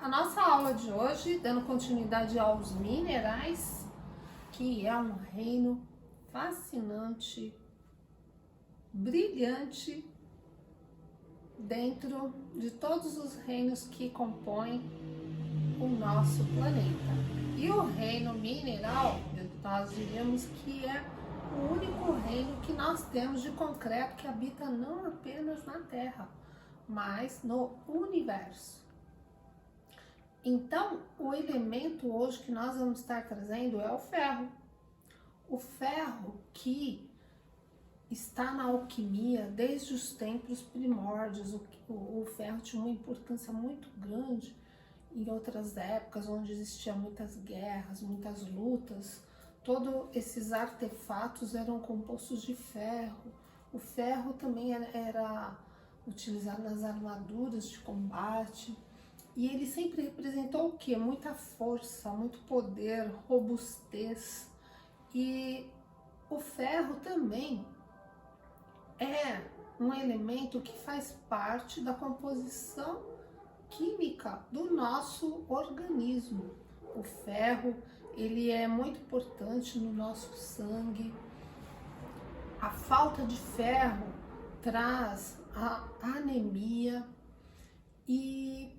A nossa aula de hoje, dando continuidade aos minerais, que é um reino fascinante, brilhante, dentro de todos os reinos que compõem o nosso planeta. E o reino mineral, nós diríamos que é o único reino que nós temos de concreto que habita não apenas na Terra, mas no universo. Então, o elemento hoje que nós vamos estar trazendo é o ferro. O ferro que está na alquimia desde os tempos primórdios. O ferro tinha uma importância muito grande em outras épocas, onde existiam muitas guerras, muitas lutas. Todos esses artefatos eram compostos de ferro. O ferro também era utilizado nas armaduras de combate. E ele sempre representou o quê? Muita força, muito poder, robustez. E o ferro também é um elemento que faz parte da composição química do nosso organismo. O ferro, ele é muito importante no nosso sangue. A falta de ferro traz a anemia e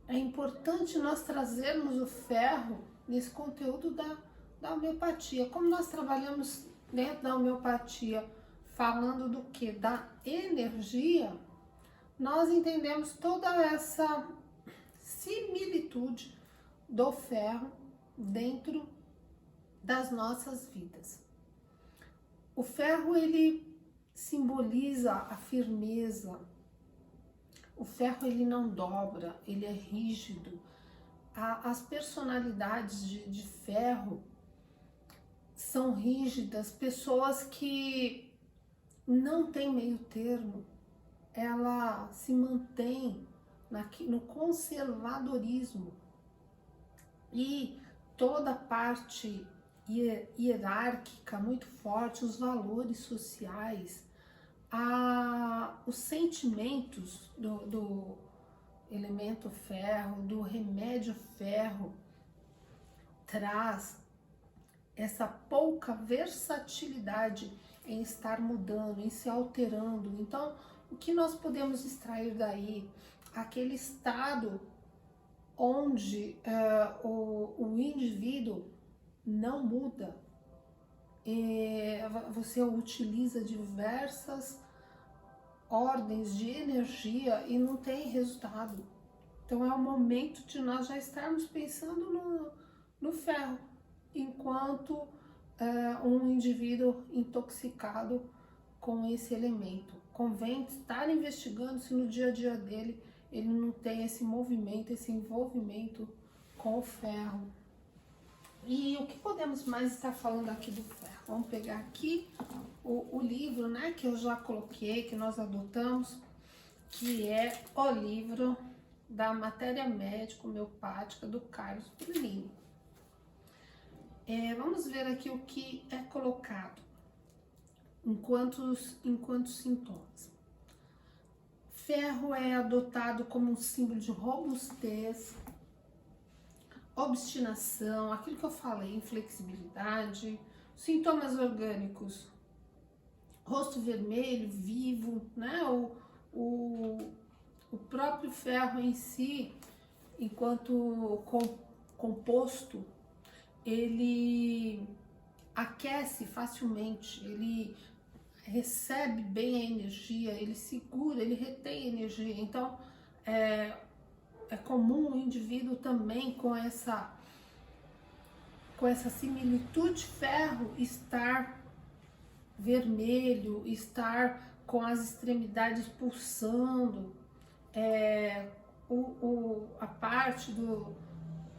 é importante nós trazermos o ferro nesse conteúdo da homeopatia. Como nós trabalhamos dentro da homeopatia falando do que? Da energia, nós entendemos toda essa similitude do ferro dentro das nossas vidas. O ferro, ele simboliza a firmeza. O ferro, ele não dobra, ele é rígido. As personalidades de ferro são rígidas, pessoas que não têm meio termo, ela se mantém no conservadorismo e toda a parte hierárquica muito forte, os valores sociais, os sentimentos do elemento ferro, do remédio ferro, traz essa pouca versatilidade em estar mudando, em se alterando. Então, o que nós podemos extrair daí? Aquele estado onde o indivíduo não muda. Você utiliza diversas ordens de energia e não tem resultado. Então é o momento de nós já estarmos pensando no ferro, enquanto um indivíduo intoxicado com esse elemento. Convém estar investigando se no dia a dia dele ele não tem esse movimento, esse envolvimento com o ferro. E o que podemos mais estar falando aqui do ferro? Vamos pegar aqui o livro, né, que eu já coloquei, que nós adotamos, que é o livro da Matéria Médica Homeopática do Carlos Brulini. Vamos ver aqui o que é colocado enquanto sintomas. Ferro é adotado como um símbolo de robustez, obstinação, aquilo que eu falei, inflexibilidade, sintomas orgânicos, rosto vermelho, vivo, né? O próprio ferro em si, enquanto composto, ele aquece facilmente, ele recebe bem a energia, ele segura, ele retém energia. Então, é comum o indivíduo também com essa similitude ferro estar vermelho, estar com as extremidades pulsando, a parte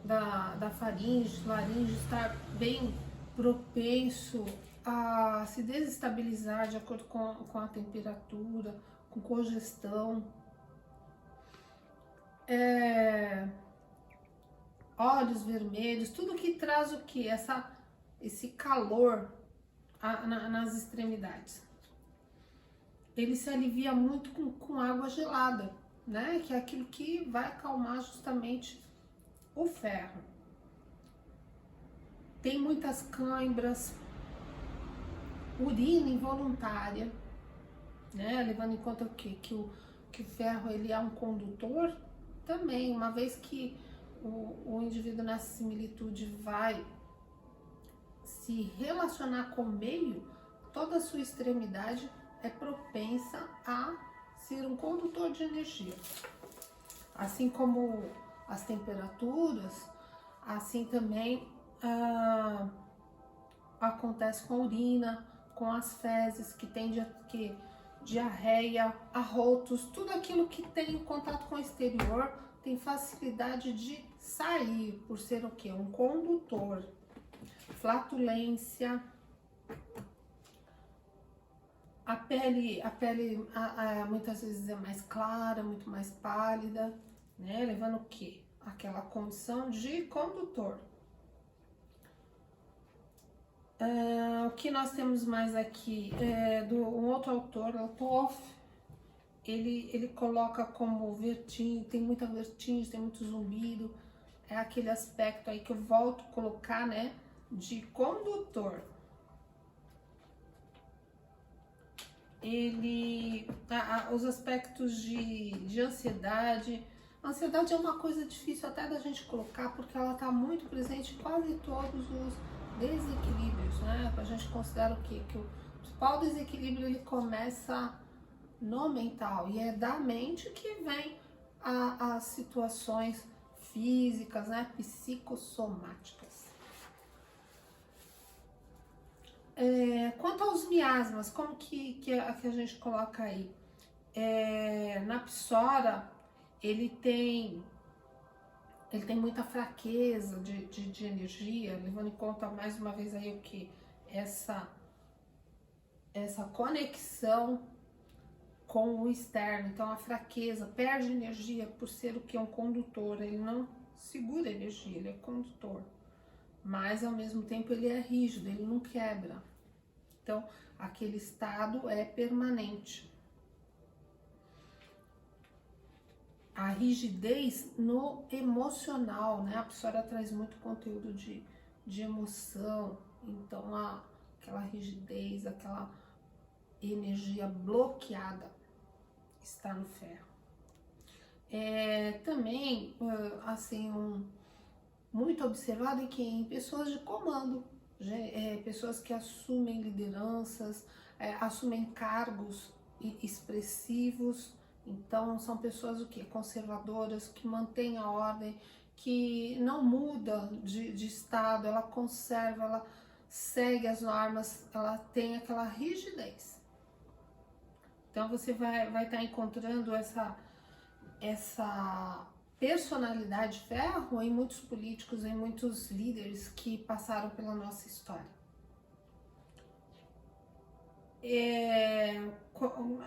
da faringe, laringe estar bem propenso a se desestabilizar de acordo com a temperatura, com congestão. Olhos vermelhos, tudo que traz o que? Esse calor nas extremidades. Ele se alivia muito com água gelada. né? Que é aquilo que vai acalmar justamente o ferro. Tem muitas cãibras, urina involuntária, né? Levando em conta o quê? Que o ferro ele é um condutor também, uma vez que o indivíduo nessa similitude vai se relacionar com o meio, toda a sua extremidade é propensa a ser um condutor de energia. Assim como as temperaturas, assim também acontece com a urina, com as fezes, que tem diarreia, arrotos, tudo aquilo que tem contato com o exterior tem facilidade de sair, por ser o quê? Um condutor. Flatulência, a pele muitas vezes é mais clara, muito mais pálida, né? Levando o quê? Aquela condição de condutor. O que nós temos mais aqui é um outro autor, o Toff, ele coloca como vertigem, tem muita vertigem, tem muito zumbido, é aquele aspecto aí que eu volto a colocar, né, de condutor. Os aspectos de ansiedade. A ansiedade é uma coisa difícil até da gente colocar, porque ela está muito presente em quase todos os desequilíbrios, né? A gente considera o quê? Que o principal desequilíbrio ele começa no mental, e é da mente que vem as situações físicas, né? Psicossomáticas. Quanto aos miasmas, como que a gente coloca aí? Na psora, ele tem muita fraqueza de energia, levando em conta mais uma vez aí o que? Essa conexão com o externo. Então a fraqueza perde energia por ser o que? Um condutor, ele não segura energia, ele é condutor. Mas ao mesmo tempo ele é rígido, ele não quebra. Então, aquele estado é permanente. A rigidez no emocional, né? A psora traz muito conteúdo de emoção, então aquela rigidez, aquela energia bloqueada está no ferro. Também, assim, muito observado em pessoas de comando, pessoas que assumem lideranças, assumem cargos expressivos. Então são pessoas o quê? Conservadoras, que mantêm a ordem, que não muda de estado, ela conserva, ela segue as normas, ela tem aquela rigidez. Então você vai estar encontrando essa personalidade ferro em muitos políticos, em muitos líderes que passaram pela nossa história.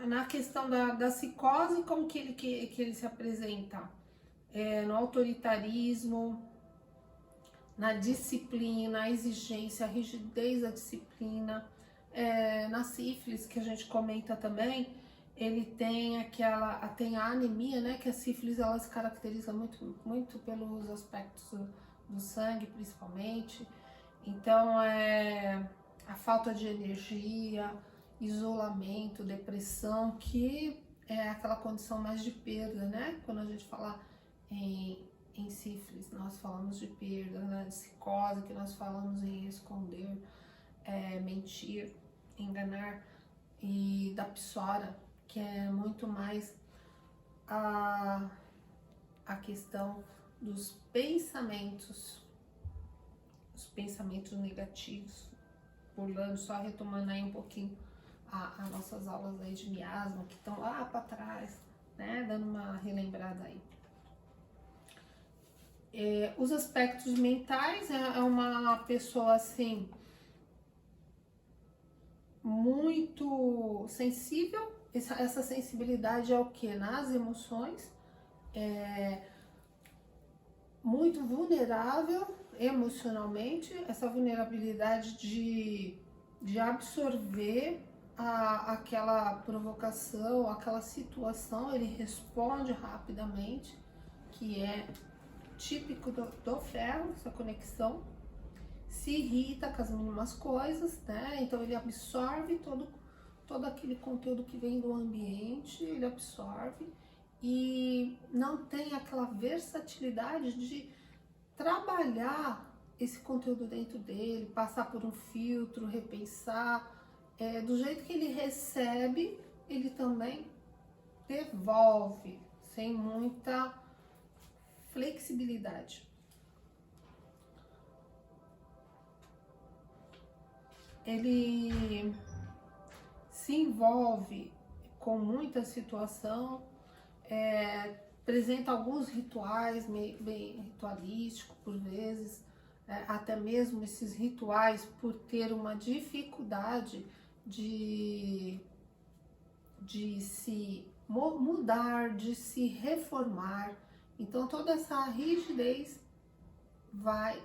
Na questão da psicose, como que ele se apresenta? No autoritarismo, na disciplina, a exigência, a rigidez da disciplina. Na sífilis, que a gente comenta também, ele tem a anemia, né? Que a sífilis ela se caracteriza muito pelos aspectos do sangue, principalmente. Então, a falta de energia, isolamento, depressão, que é aquela condição mais de perda, né? Quando a gente fala em sífilis, nós falamos de perda, né? De psicose, que nós falamos em esconder, mentir, enganar, e da psora, que é muito mais a questão dos pensamentos, os pensamentos negativos, pulando, só retomando aí um pouquinho as nossas aulas aí de miasma, que estão lá para trás, né, dando uma relembrada aí. Os aspectos mentais, é uma pessoa assim muito sensível. Essa sensibilidade é o que? Nas emoções, muito vulnerável emocionalmente, essa vulnerabilidade de absorver aquela provocação, aquela situação, ele responde rapidamente, que é típico do ferro, essa conexão. Se irrita com as mínimas coisas, né? Então ele absorve todo aquele conteúdo que vem do ambiente, ele absorve e não tem aquela versatilidade de trabalhar esse conteúdo dentro dele, passar por um filtro, repensar. Do jeito que ele recebe, ele também devolve, sem muita flexibilidade. Ele se envolve com muita situação, apresenta alguns rituais, bem ritualísticos por vezes, até mesmo esses rituais, por ter uma dificuldade de se mudar, de se reformar. Então toda essa rigidez vai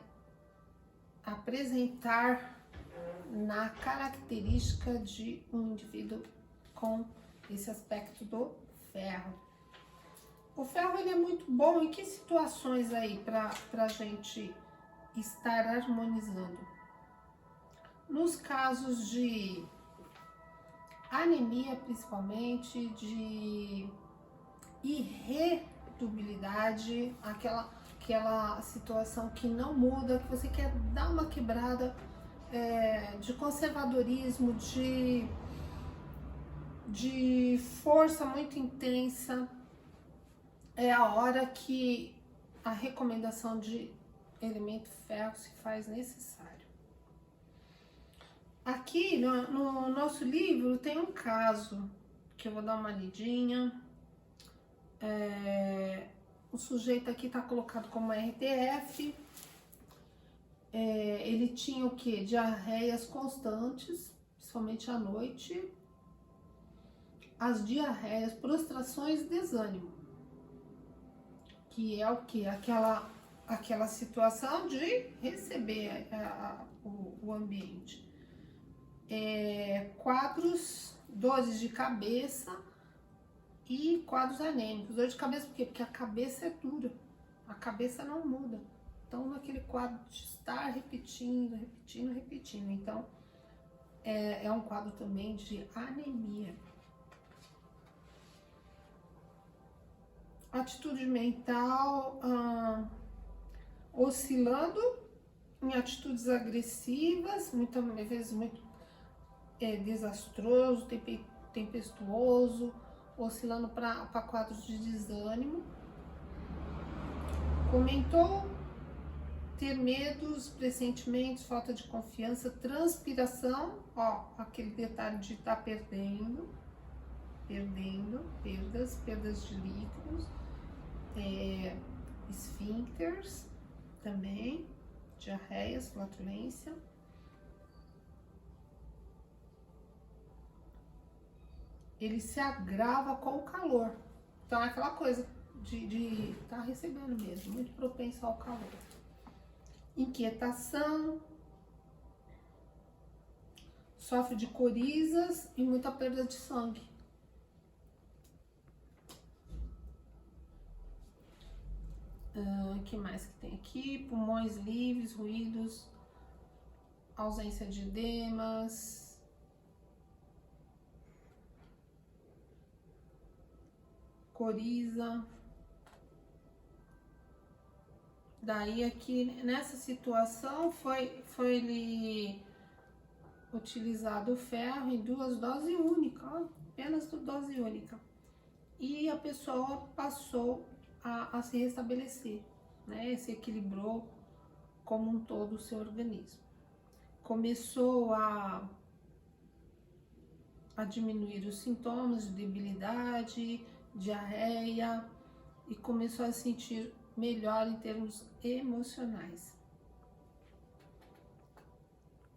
apresentar na característica de um indivíduo com esse aspecto do ferro. O ferro ele é muito bom em que situações aí para a gente estar harmonizando? Nos casos de anemia, principalmente, de irredutibilidade, aquela situação que não muda, que você quer dar uma quebrada, de conservadorismo, de força muito intensa, é a hora que a recomendação de elemento ferro se faz necessário. Aqui no nosso livro tem um caso que eu vou dar uma lidinha. O sujeito aqui está colocado como RTF. Ele tinha o que? Diarreias constantes, principalmente à noite. As diarreias, prostrações, desânimo. Que é o que? Aquela situação de receber o ambiente. Quadros, dores de cabeça e quadros anêmicos. Dor de cabeça por quê? Porque a cabeça é dura, a cabeça não muda. Então, naquele quadro de estar repetindo. Então, é um quadro também de anemia. Atitude mental, oscilando em atitudes agressivas, muitas vezes muito desastroso, tempestuoso, oscilando para quadros de desânimo. Comentou ter medos, pressentimentos, falta de confiança, transpiração, aquele detalhe de estar perdendo, perdas de líquidos, esfíncteres também, diarreias, flatulência. Ele se agrava com o calor. Então é aquela coisa de estar recebendo mesmo, muito propenso ao calor. Inquietação, sofre de corizas e muita perda de sangue. O que mais que tem aqui? Pulmões livres, ruídos, ausência de edemas, coriza. Daí aqui nessa situação foi ele utilizado o ferro em 2 doses únicas, apenas dose única. E a pessoa passou a se restabelecer, né? Se equilibrou como um todo o seu organismo. Começou a diminuir os sintomas de debilidade, diarreia e começou a sentir melhor em termos emocionais.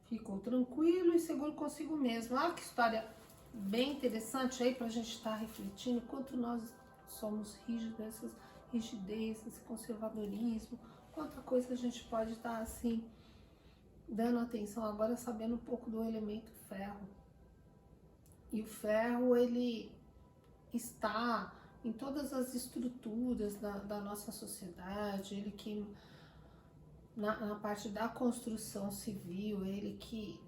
Ficou tranquilo e seguro consigo mesmo. Que história bem interessante aí pra gente estar refletindo quanto nós somos rígidos, essas rigidez, esse conservadorismo, quanta coisa a gente pode estar assim dando atenção agora, sabendo um pouco do elemento ferro. E o ferro, ele está em todas as estruturas da nossa sociedade, ele que na parte da construção civil, ele que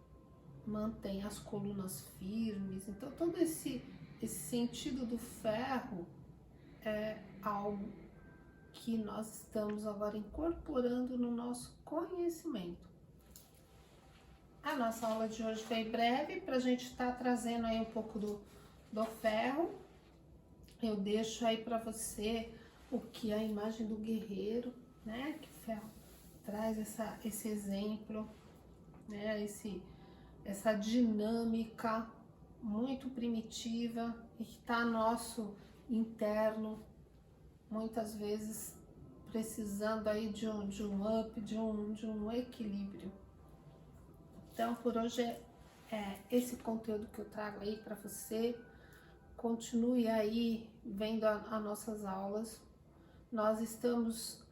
mantém as colunas firmes. Então todo esse sentido do ferro é algo que nós estamos agora incorporando no nosso conhecimento. A nossa aula de hoje foi breve, para a gente estar trazendo aí um pouco do ferro. Eu deixo aí para você o que é a imagem do guerreiro, né? Que o ferro traz esse exemplo, né? Essa dinâmica muito primitiva e que está nosso interno, muitas vezes precisando aí de um up, de um equilíbrio. Então, por hoje é esse conteúdo que eu trago aí para você. Continue aí vendo as nossas aulas. Nós estamos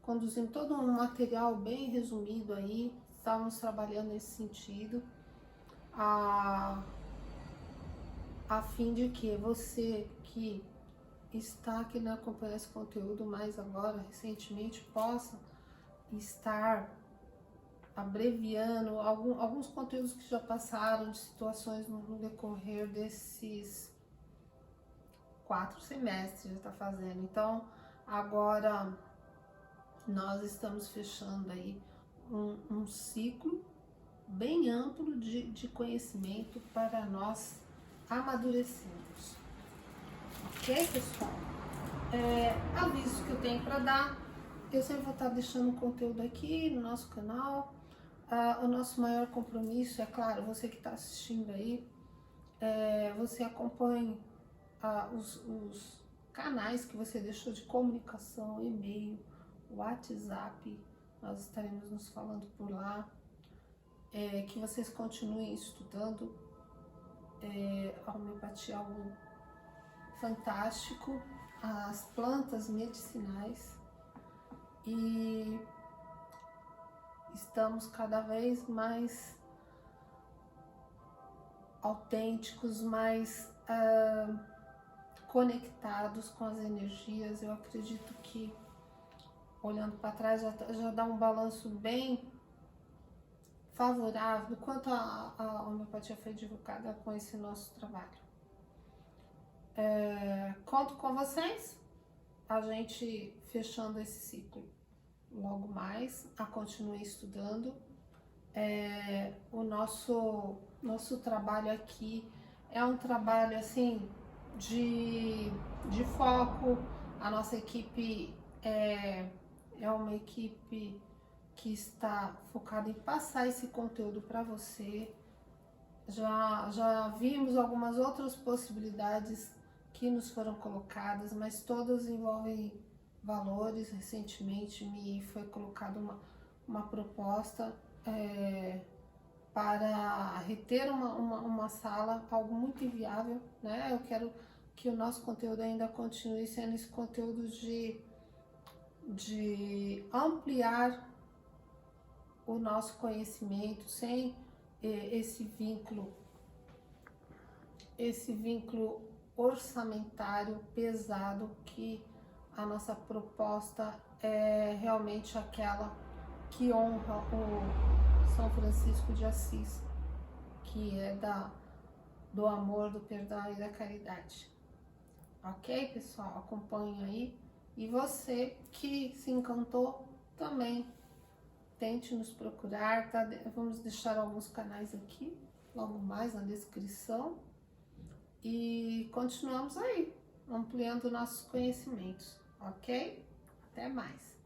conduzindo todo um material bem resumido aí. Estamos trabalhando nesse sentido, a fim de que você que está aqui acompanhando esse conteúdo mais agora, recentemente, possa estar abreviando alguns conteúdos que já passaram, de situações no decorrer desses 4 semestres, já está fazendo. Então, agora nós estamos fechando aí um ciclo bem amplo de conhecimento para nós amadurecermos. Ok, pessoal? Aviso que eu tenho para dar, eu sempre vou estar deixando conteúdo aqui no nosso canal. O nosso maior compromisso, é claro, você que está assistindo aí, você acompanhe os canais que você deixou de comunicação, e-mail, WhatsApp, nós estaremos nos falando por lá, que vocês continuem estudando, a homeopatia é algo fantástico, as plantas medicinais, e estamos cada vez mais autênticos, mais conectados com as energias. Eu acredito que, olhando para trás, já dá um balanço bem favorável do quanto a homeopatia foi divulgada com esse nosso trabalho. Conto com vocês, a gente fechando esse ciclo logo mais, continue estudando. O nosso trabalho aqui é um trabalho assim de foco. A nossa equipe é uma equipe que está focada em passar esse conteúdo para você. Já vimos algumas outras possibilidades que nos foram colocadas, mas todas envolvem valores. Recentemente me foi colocada uma proposta para reter uma sala, algo muito inviável, né? Eu quero que o nosso conteúdo ainda continue sendo esse conteúdo de ampliar o nosso conhecimento, sem esse vínculo orçamentário pesado, que a nossa proposta é realmente aquela que honra o São Francisco de Assis, que é do amor, do perdão e da caridade. Ok, pessoal? Acompanhe aí. E você que se encantou também, tente nos procurar, tá? Vamos deixar alguns canais aqui, logo mais na descrição. E continuamos aí, ampliando nossos conhecimentos, ok? Até mais!